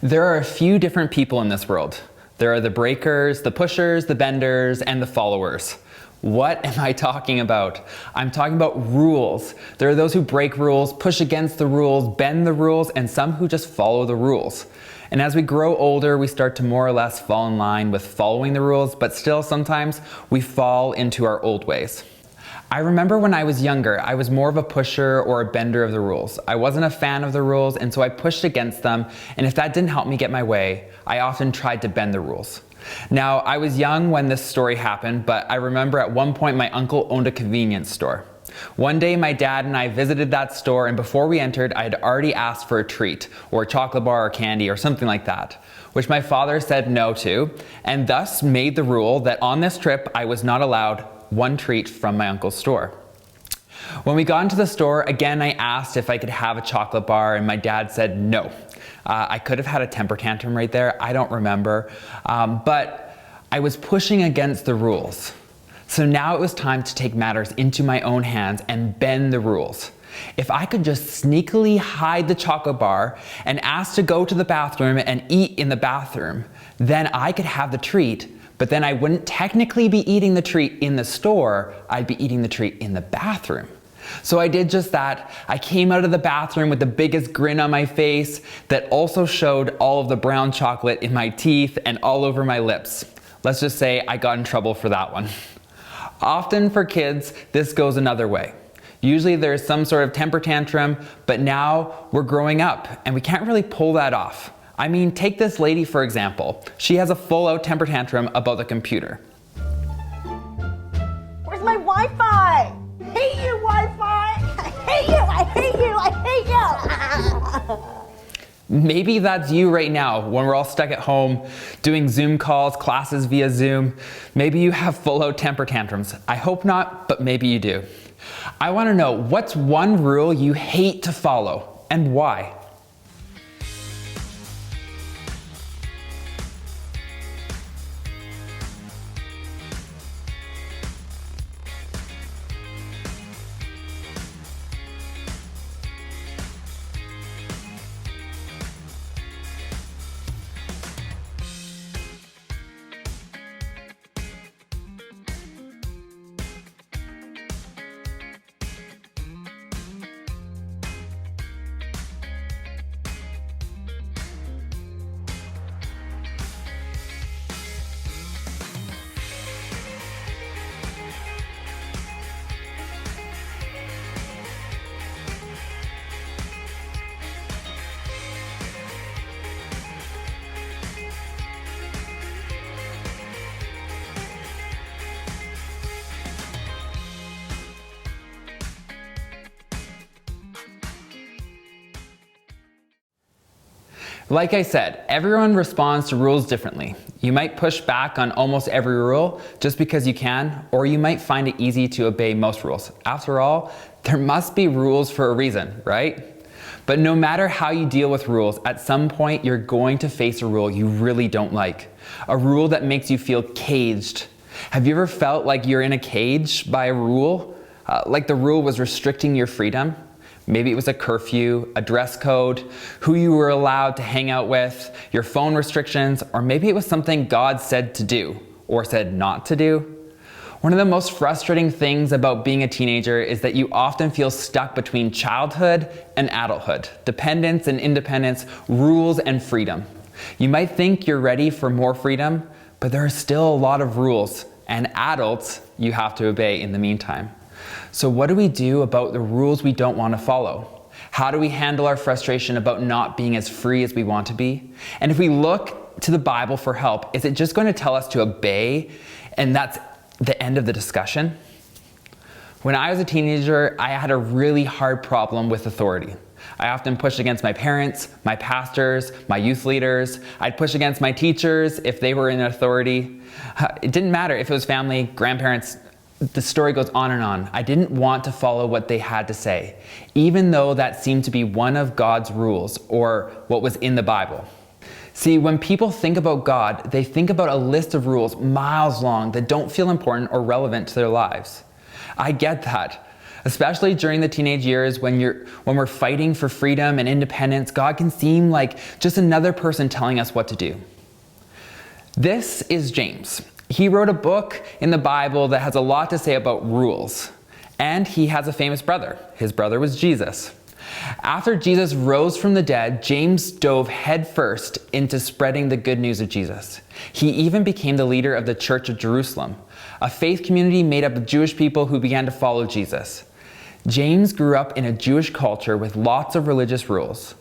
There are a few different people in this world. There are the breakers, the pushers, the benders, and the followers. What am I talking about? I'm talking about rules. There are those who break rules, push against the rules, bend the rules, and some who just follow the rules. And as we grow older, we start to more or less fall in line with following the rules, but still sometimes we fall into our old ways. I remember when I was younger, I was more of a pusher or a bender of the rules. I wasn't a fan of the rules, and so I pushed against them, and if that didn't help me get my way, I often tried to bend the rules. Now, I was young when this story happened, but I remember at one point my uncle owned a convenience store. One day my dad and I visited that store, and before we entered, I had already asked for a treat, or a chocolate bar or candy or something like that, which my father said no to, and thus made the rule that on this trip I was not allowed one treat from my uncle's store. When we got into the store, again I asked if I could have a chocolate bar, and my dad said no. I could have had a temper tantrum right there, I don't remember, but I was pushing against the rules. So now it was time to take matters into my own hands and bend the rules. If I could just sneakily hide the chocolate bar and ask to go to the bathroom and eat in the bathroom, then I could have the treat, but then I wouldn't technically be eating the treat in the store, I'd be eating the treat in the bathroom. So I did just that. I came out of the bathroom with the biggest grin on my face that also showed all of the brown chocolate in my teeth and all over my lips. Let's just say I got in trouble for that one. Often for kids, this goes another way. Usually there's some sort of temper tantrum, but now we're growing up and we can't really pull that off. I mean, take this lady for example. She has a full-out temper tantrum about the computer. Where's my Wi-Fi? I hate you, Wi-Fi! I hate you! I hate you! I hate you! Maybe that's you right now when we're all stuck at home doing Zoom calls, classes via Zoom. Maybe you have full-out temper tantrums. I hope not, but maybe you do. I want to know, what's one rule you hate to follow and why? Like I said, everyone responds to rules differently. You might push back on almost every rule just because you can, or you might find it easy to obey most rules. After all, there must be rules for a reason, right? But no matter how you deal with rules, at some point you're going to face a rule you really don't like. A rule that makes you feel caged. Have you ever felt like you're in a cage by a rule? Like the rule was restricting your freedom? Maybe it was a curfew, a dress code, who you were allowed to hang out with, your phone restrictions, or maybe it was something God said to do or said not to do. One of the most frustrating things about being a teenager is that you often feel stuck between childhood and adulthood, dependence and independence, rules and freedom. You might think you're ready for more freedom, but there are still a lot of rules and adults you have to obey in the meantime. So what do we do about the rules we don't want to follow? How do we handle our frustration about not being as free as we want to be? And if we look to the Bible for help, is it just going to tell us to obey and that's the end of the discussion? When I was a teenager, I had a really hard problem with authority. I often pushed against my parents, my pastors, my youth leaders. I'd push against my teachers if they were in authority. It didn't matter if it was family, grandparents. The story goes on and on. I didn't want to follow what they had to say, even though that seemed to be one of God's rules or what was in the Bible. See, when people think about God, they think about a list of rules miles long that don't feel important or relevant to their lives. I get that. Especially during the teenage years when we're fighting for freedom and independence, God can seem like just another person telling us what to do. This is James. He wrote a book in the Bible that has a lot to say about rules. And he has a famous brother. His brother was Jesus. After Jesus rose from the dead, James dove headfirst into spreading the good news of Jesus. He even became the leader of the Church of Jerusalem, a faith community made up of Jewish people who began to follow Jesus. James grew up in a Jewish culture with lots of religious rules.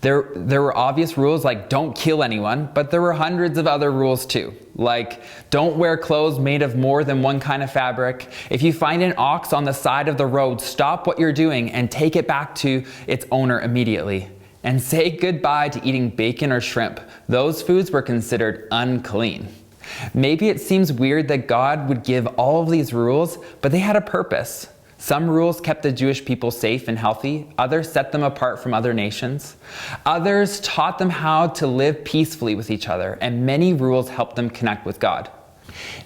There were obvious rules like don't kill anyone, but there were hundreds of other rules too, like don't wear clothes made of more than one kind of fabric. If you find an ox on the side of the road, stop what you're doing and take it back to its owner immediately. And say goodbye to eating bacon or shrimp. Those foods were considered unclean. Maybe it seems weird that God would give all of these rules, but they had a purpose. Some rules kept the Jewish people safe and healthy. Others set them apart from other nations. Others taught them how to live peacefully with each other, and many rules helped them connect with God.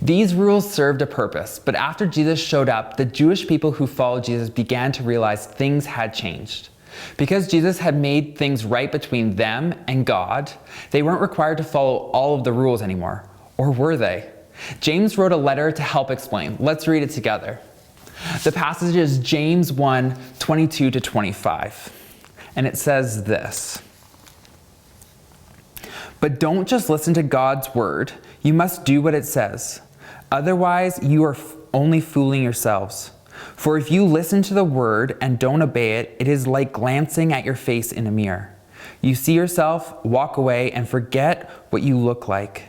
These rules served a purpose, but after Jesus showed up, the Jewish people who followed Jesus began to realize things had changed. Because Jesus had made things right between them and God, they weren't required to follow all of the rules anymore. Or were they? James wrote a letter to help explain. Let's read it together. The passage is James 1:22-25, and it says this: "But don't just listen to God's word, you must do what it says. Otherwise, you are only fooling yourselves. For if you listen to the word and don't obey it, it is like glancing at your face in a mirror. You see yourself, walk away, and forget what you look like.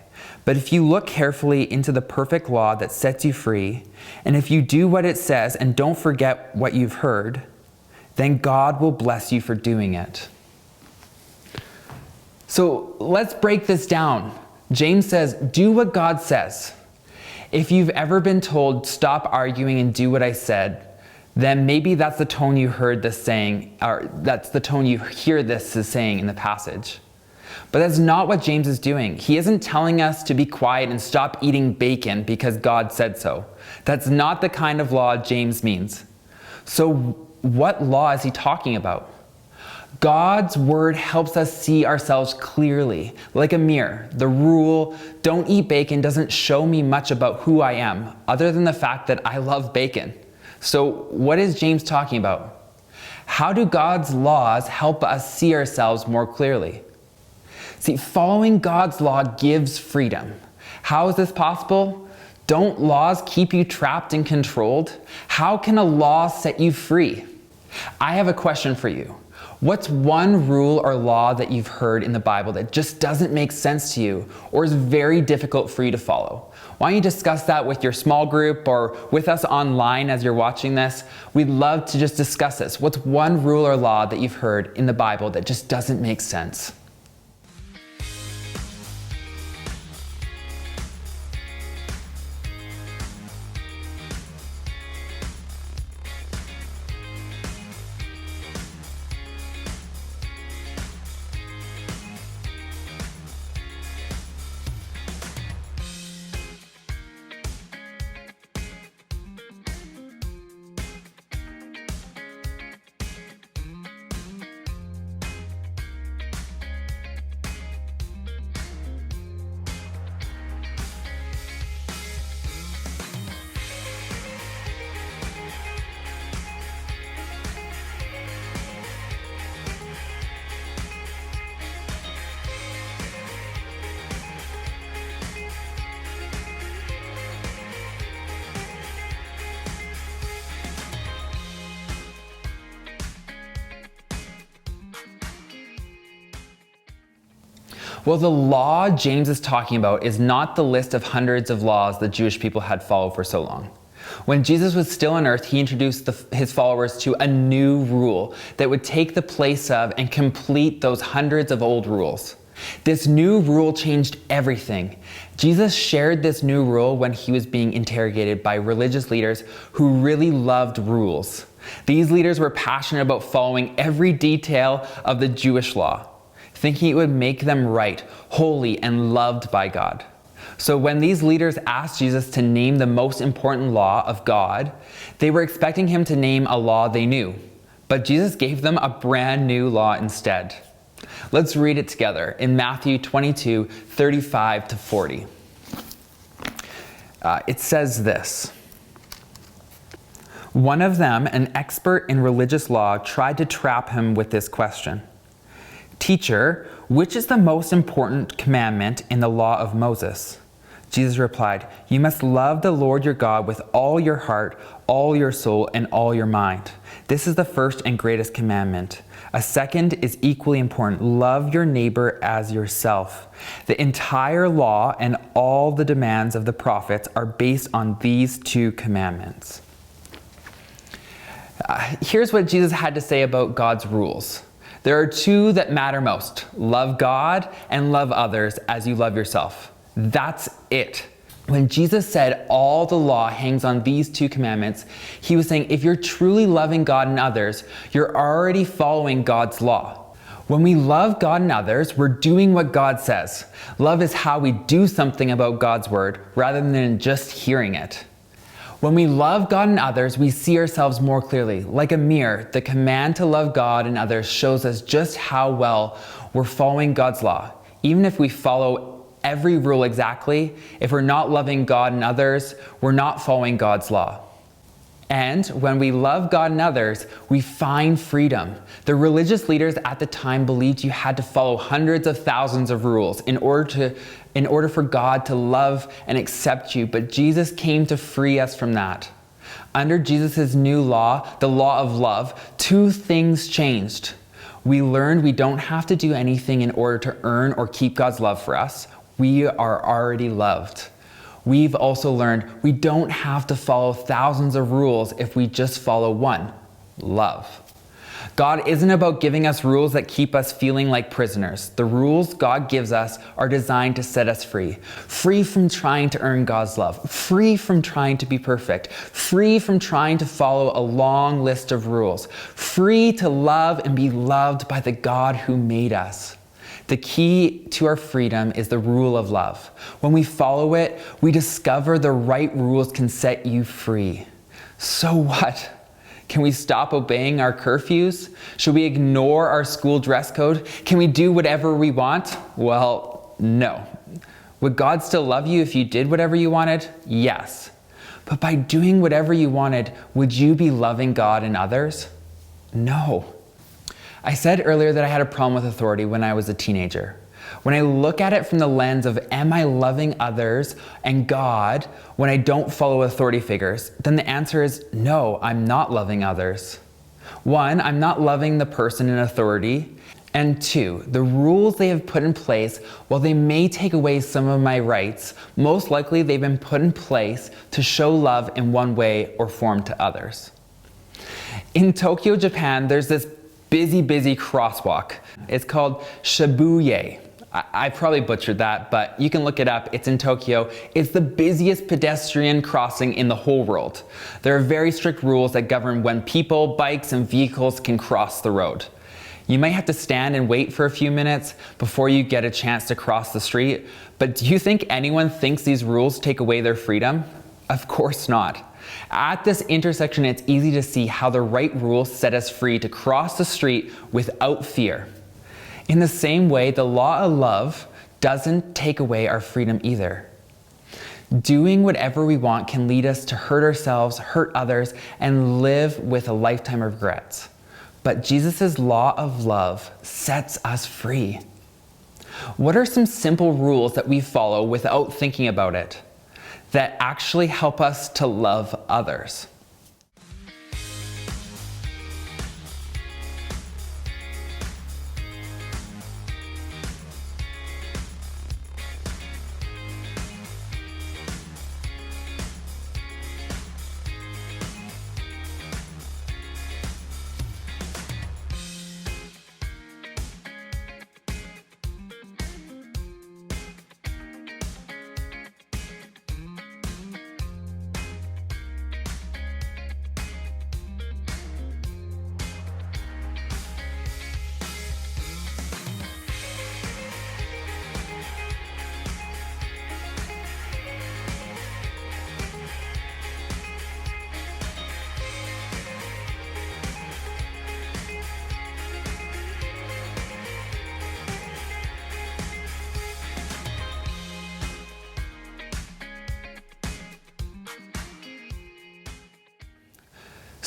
But if you look carefully into the perfect law that sets you free, and if you do what it says and don't forget what you've heard, then God will bless you for doing it." So let's break this down. James says, do what God says. If you've ever been told, stop arguing and do what I said, then maybe that's the tone you heard this saying, or that's the tone you hear this as saying in the passage. But that's not what James is doing. He isn't telling us to be quiet and stop eating bacon because God said so. That's not the kind of law James means. So what law is he talking about? God's word helps us see ourselves clearly, like a mirror. The rule, don't eat bacon, doesn't show me much about who I am, other than the fact that I love bacon. So what is James talking about? How do God's laws help us see ourselves more clearly? See, following God's law gives freedom. How is this possible? Don't laws keep you trapped and controlled? How can a law set you free? I have a question for you. What's one rule or law that you've heard in the Bible that just doesn't make sense to you or is very difficult for you to follow? Why don't you discuss that with your small group or with us online as you're watching this? We'd love to just discuss this. What's one rule or law that you've heard in the Bible that just doesn't make sense? Well, the law James is talking about is not the list of hundreds of laws the Jewish people had followed for so long. When Jesus was still on earth, he introduced his followers to a new rule that would take the place of and complete those hundreds of old rules. This new rule changed everything. Jesus shared this new rule when he was being interrogated by religious leaders who really loved rules. These leaders were passionate about following every detail of the Jewish law, thinking it would make them right, holy, and loved by God. So when these leaders asked Jesus to name the most important law of God, they were expecting him to name a law they knew. But Jesus gave them a brand new law instead. Let's read it together in Matthew 22:35-40. It says this. One of them, an expert in religious law, tried to trap him with this question. Teacher, which is the most important commandment in the law of Moses? Jesus replied, you must love the Lord your God with all your heart, all your soul, and all your mind. This is the first and greatest commandment. A second is equally important. Love your neighbor as yourself. The entire law and all the demands of the prophets are based on these two commandments. Here's what Jesus had to say about God's rules. There are two that matter most. Love God and love others as you love yourself. That's it. When Jesus said all the law hangs on these two commandments, he was saying if you're truly loving God and others, you're already following God's law. When we love God and others, we're doing what God says. Love is how we do something about God's word rather than just hearing it. When we love God and others, we see ourselves more clearly. Like a mirror, the command to love God and others shows us just how well we're following God's law. Even if we follow every rule exactly, if we're not loving God and others, we're not following God's law. And when we love God and others, we find freedom. The religious leaders at the time believed you had to follow hundreds of thousands of rules in order for God to love and accept you, but Jesus came to free us from that. Under Jesus' new law, the law of love, two things changed. We learned we don't have to do anything in order to earn or keep God's love for us. We are already loved. We've also learned we don't have to follow thousands of rules if we just follow one, love. God isn't about giving us rules that keep us feeling like prisoners. The rules God gives us are designed to set us free. Free from trying to earn God's love. Free from trying to be perfect. Free from trying to follow a long list of rules. Free to love and be loved by the God who made us. The key to our freedom is the rule of love. When we follow it, we discover the right rules can set you free. So what? Can we stop obeying our curfews? Should we ignore our school dress code? Can we do whatever we want? Well, no. Would God still love you if you did whatever you wanted? Yes. But by doing whatever you wanted, would you be loving God and others? No. I said earlier that I had a problem with authority when I was a teenager. When I look at it from the lens of am I loving others and God when I don't follow authority figures, then the answer is no, I'm not loving others. One, I'm not loving the person in authority. And two, the rules they have put in place, while they may take away some of my rights, most likely they've been put in place to show love in one way or form to others. In Tokyo, Japan, there's this busy crosswalk. It's called Shibuya. I probably butchered that, but you can look it up. It's in Tokyo. It's the busiest pedestrian crossing in the whole world. There are very strict rules that govern when people, bikes, and vehicles can cross the road. You might have to stand and wait for a few minutes before you get a chance to cross the street, but do you think anyone thinks these rules take away their freedom? Of course not. At this intersection, it's easy to see how the right rules set us free to cross the street without fear. In the same way, the law of love doesn't take away our freedom either. Doing whatever we want can lead us to hurt ourselves, hurt others, and live with a lifetime of regrets. But Jesus' law of love sets us free. What are some simple rules that we follow without thinking about it that actually help us to love others?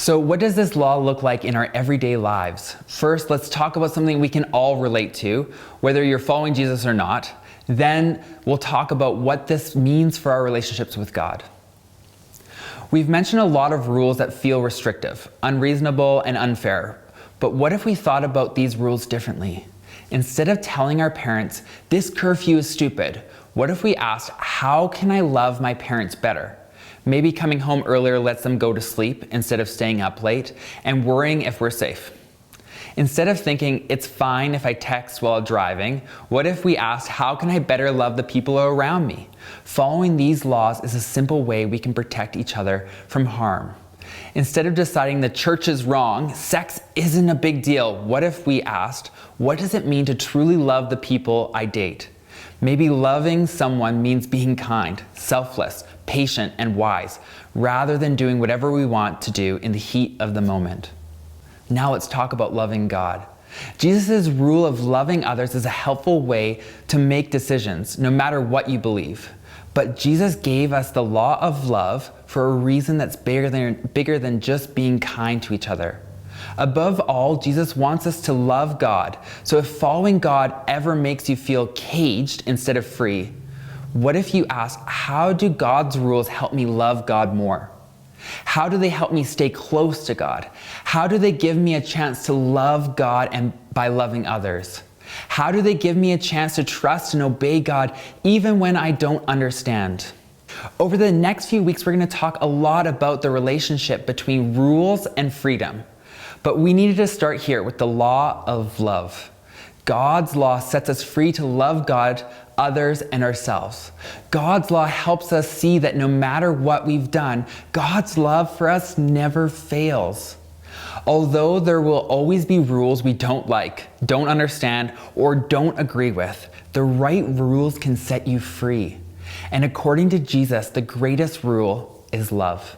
So what does this law look like in our everyday lives? First, let's talk about something we can all relate to, whether you're following Jesus or not. Then we'll talk about what this means for our relationships with God. We've mentioned a lot of rules that feel restrictive, unreasonable, and unfair. But what if we thought about these rules differently? Instead of telling our parents, this curfew is stupid, what if we asked, how can I love my parents better? Maybe coming home earlier lets them go to sleep instead of staying up late and worrying if we're safe. Instead of thinking, it's fine if I text while driving, what if we asked, how can I better love the people around me? Following these laws is a simple way we can protect each other from harm. Instead of deciding the church is wrong, sex isn't a big deal, what if we asked, what does it mean to truly love the people I date? Maybe loving someone means being kind, selfless, patient, and wise, rather than doing whatever we want to do in the heat of the moment. Now let's talk about loving God. Jesus' rule of loving others is a helpful way to make decisions, no matter what you believe. But Jesus gave us the law of love for a reason that's bigger than just being kind to each other. Above all, Jesus wants us to love God. So if following God ever makes you feel caged instead of free, what if you ask, how do God's rules help me love God more? How do they help me stay close to God? How do they give me a chance to love God and by loving others? How do they give me a chance to trust and obey God even when I don't understand? Over the next few weeks, we're going to talk a lot about the relationship between rules and freedom. But we needed to start here with the law of love. God's law sets us free to love God, others, and ourselves. God's law helps us see that no matter what we've done, God's love for us never fails. Although there will always be rules we don't like, don't understand, or don't agree with, the right rules can set you free. And according to Jesus, the greatest rule is love.